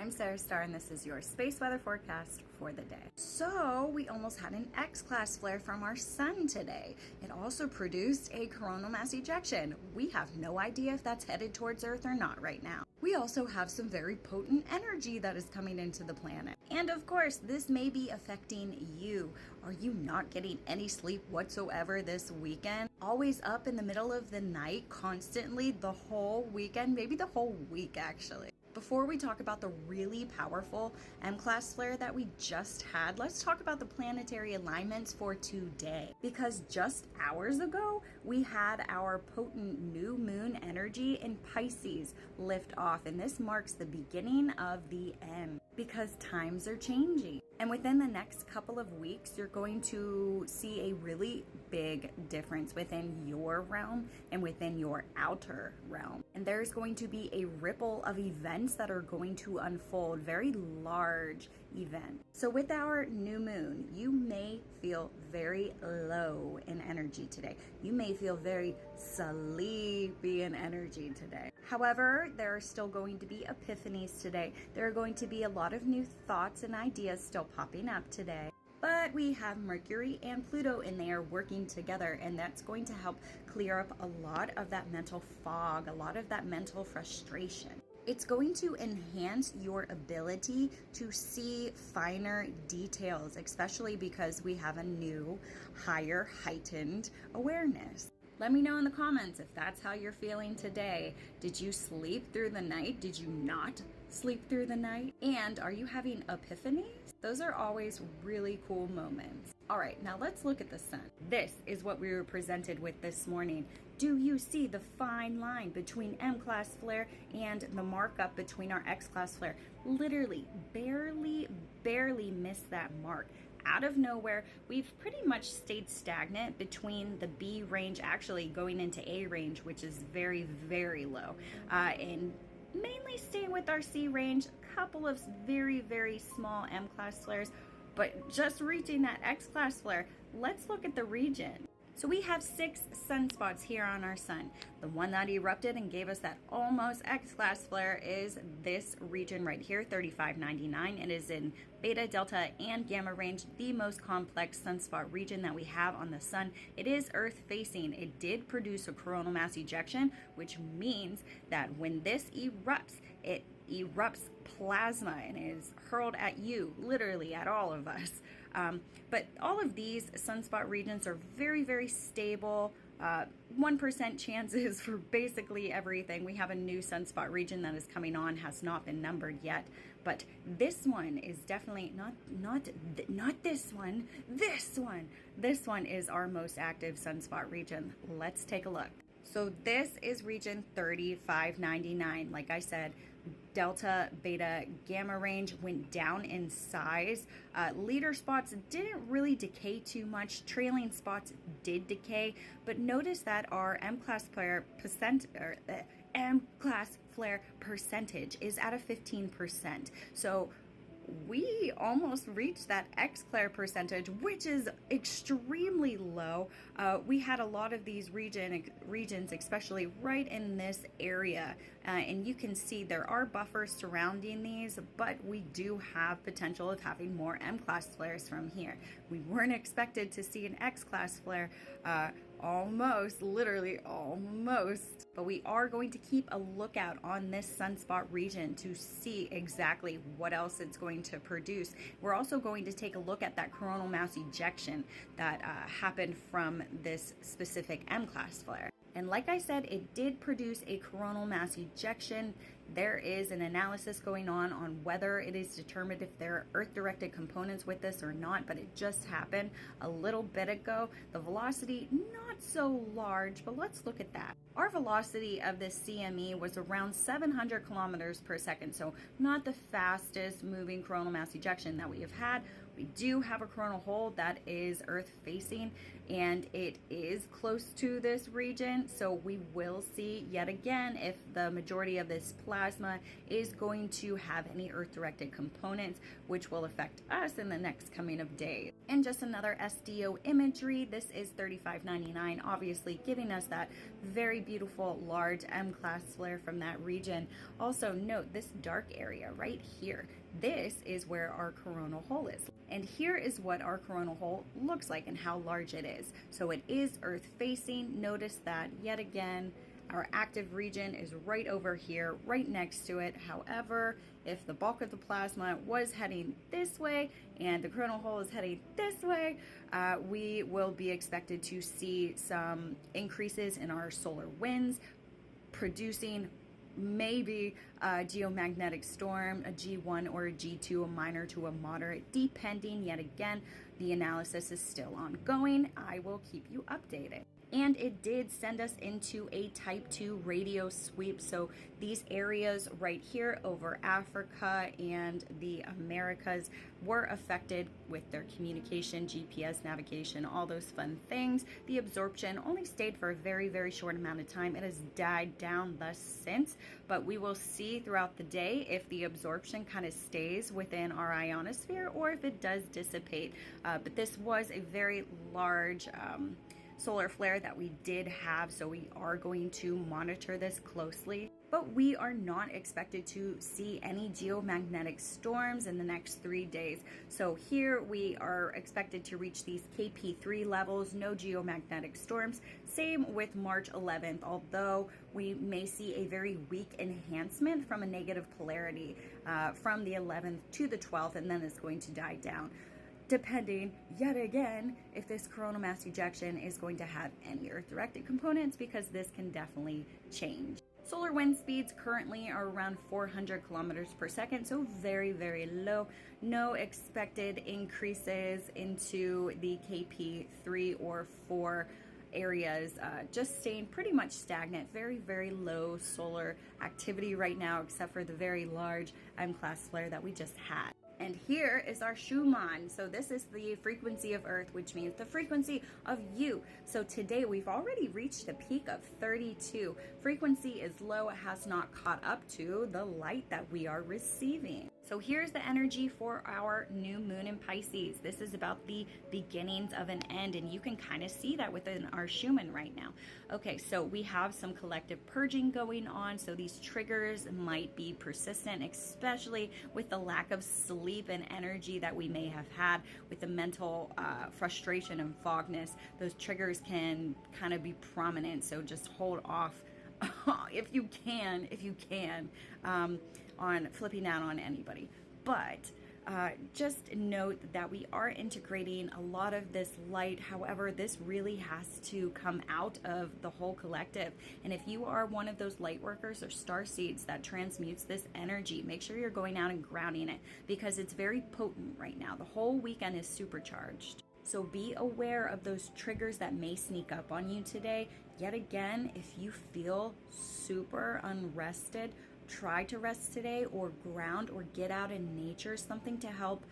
I'm Sarah Starr, and this is your space weather forecast for the day. So, we almost had an X-class flare from our sun today. It also produced a coronal mass ejection. We have no idea if that's headed towards Earth or not right now. We also have some very potent energy that is coming into the planet. And of course, this may be affecting you. Are you not getting any sleep whatsoever this weekend? Always up in the middle of the night, constantly, the whole weekend, maybe the whole week actually. Before we talk about the really powerful M-class flare that we just had, let's talk about the planetary alignments for today. Because just hours ago, we had our potent new moon energy in Pisces lift off, and this marks the beginning of the end because times are changing. And within the next couple of weeks, you're going to see a really big difference within your realm and within your outer realm. And there's going to be a ripple of events that are going to unfold, very large events. So with our new moon, you may feel very low in energy today. You may feel very sleepy in energy today. However, there are still going to be epiphanies today. There are going to be a lot of new thoughts and ideas still popping up today. But we have Mercury and Pluto in there working together, and that's going to help clear up a lot of that mental fog, a lot of that mental frustration. It's going to enhance your ability to see finer details, especially because we have a new, higher, heightened awareness. Let me know in the comments if that's how you're feeling today. Did you sleep through the night? Did you not sleep through the night? And are you having epiphanies? Those are always really cool moments. All right, now let's look at the sun. This is what we were presented with this morning. Do you see the fine line between M-class flare and the markup between our X-class flare? Literally, barely missed that mark. Out of nowhere, we've pretty much stayed stagnant between the B range, actually going into A range, which is very low, and mainly staying with our C range, a couple of very small M-class flares, but just reaching that X-class flare. Let's look at the region. So we have 6 sunspots here on our sun. The one that erupted and gave us that almost X-class flare is this region right here, 3599. It is in beta, delta, and gamma range, the most complex sunspot region that we have on the sun. It is Earth facing. It did produce a coronal mass ejection, which means that when this erupts, it erupts plasma and is hurled at you, literally at all of us. But all of these sunspot regions are very stable. 1% chances for basically everything. We have a new sunspot region that is coming on, has not been numbered yet, but this one is definitely not this one. This one is our most active sunspot region. Let's take a look. So this is region 3599. Like I said, delta, beta, gamma range went down in size. Leader spots didn't really decay too much. Trailing spots did decay, but notice that our M-class flare percentage is at a 15%. So we almost reached that X-class percentage, which is extremely low. We had a lot of these regions, especially right in this area, and you can see there are buffers surrounding these, but we do have potential of having more M-class flares from here. We weren't expected to see an X-class flare, literally almost. But we are going to keep a lookout on this sunspot region to see exactly what else it's going to produce. We're also going to take a look at that coronal mass ejection that happened from this specific M-class flare. And like I said, it did produce a coronal mass ejection. There is an analysis going on whether it is determined if there are Earth-directed components with this or not, but it just happened a little bit ago. The velocity, not so large, but let's look at that. Our velocity of this CME was around 700 kilometers per second, so not the fastest moving coronal mass ejection that we have had. We do have a coronal hole that is Earth facing, and it is close to this region, so we will see yet again if the majority of this plasma is going to have any Earth-directed components, which will affect us in the next coming of days. And just another SDO imagery, this is 3599, obviously giving us that Very beautiful, large M-class flare from that region. Also note this dark area right here. This is where our coronal hole is. And here is what our coronal hole looks like and how large it is. So it is Earth facing. Notice that yet again, our active region is right over here, right next to it. However, if the bulk of the plasma was heading this way and the coronal hole is heading this way, we will be expected to see some increases in our solar winds, producing maybe a geomagnetic storm, a G1 or a G2, a minor to a moderate, depending. Yet again, the analysis is still ongoing. I will keep you updated. And it did send us into a type 2 radio sweep. So these areas right here over Africa and the Americas were affected with their communication, GPS navigation, all those fun things. The absorption only stayed for a very, very short amount of time. It has died down thus since, but we will see throughout the day if the absorption kind of stays within our ionosphere or if it does dissipate. But this was a very large solar flare that we did have, so we are going to monitor this closely. But we are not expected to see any geomagnetic storms in the next 3 days. So here we are expected to reach these KP3 levels, no geomagnetic storms. Same with March 11th, although we may see a very weak enhancement from a negative polarity from the 11th to the 12th, and then it's going to die down, depending, yet again, if this coronal mass ejection is going to have any Earth-directed components, because this can definitely change. Solar wind speeds currently are around 400 kilometers per second, so very, very low. No expected increases into the KP3 or 4 areas, just staying pretty much stagnant. Very, very low solar activity right now, except for the very large M-class flare that we just had. And here is our Schumann. So this is the frequency of Earth, which means the frequency of you. So today we've already reached a peak of 32. Frequency is low. It has not caught up to the light that we are receiving. So here's the energy for our new moon in Pisces. This is about the beginnings of an end, and you can kind of see that within our Schumann right now. Okay, so we have some collective purging going on, so these triggers might be persistent, especially with the lack of sleep and energy that we may have had with the mental frustration and fogness. Those triggers can kind of be prominent, so just hold off if you can, on flipping out on anybody. But just note that we are integrating a lot of this light. However, this really has to come out of the whole collective. And if you are one of those light workers or star seeds that transmutes this energy, make sure you're going out and grounding it, because it's very potent right now. The whole weekend is supercharged. So be aware of those triggers that may sneak up on you today. Yet again, if you feel super unrested, try to rest today, or ground, or get out in nature, something to help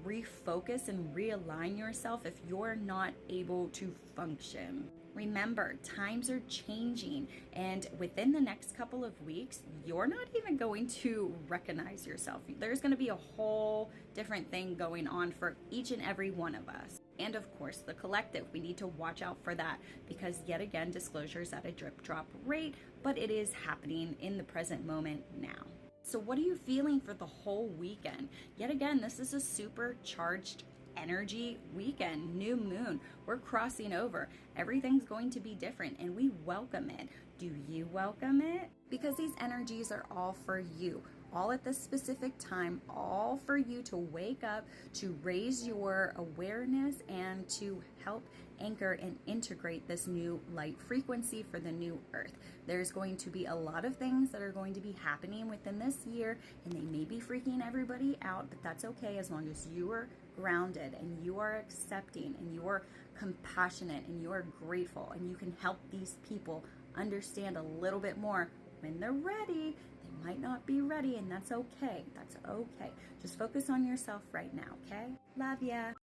refocus and realign yourself if you're not able to function. Remember, times are changing, and within the next couple of weeks, you're not even going to recognize yourself. There's going to be a whole different thing going on for each and every one of us. And of course, the collective, we need to watch out for that, because yet again, disclosure is at a drip drop rate, but it is happening in the present moment now. So what are you feeling for the whole weekend? Yet again, this is a supercharged energy weekend, new moon. We're crossing over. Everything's going to be different, and we welcome it. Do you welcome it? Because these energies are all for you, all at this specific time, all for you to wake up, to raise your awareness, and to help anchor and integrate this new light frequency for the new Earth. There's going to be a lot of things that are going to be happening within this year, and they may be freaking everybody out, but that's okay as long as you are grounded and you are accepting and you are compassionate and you are grateful, and you can help these people understand a little bit more when they're ready. They might not be ready, and that's okay. That's okay. Just focus on yourself right now, okay? Love ya.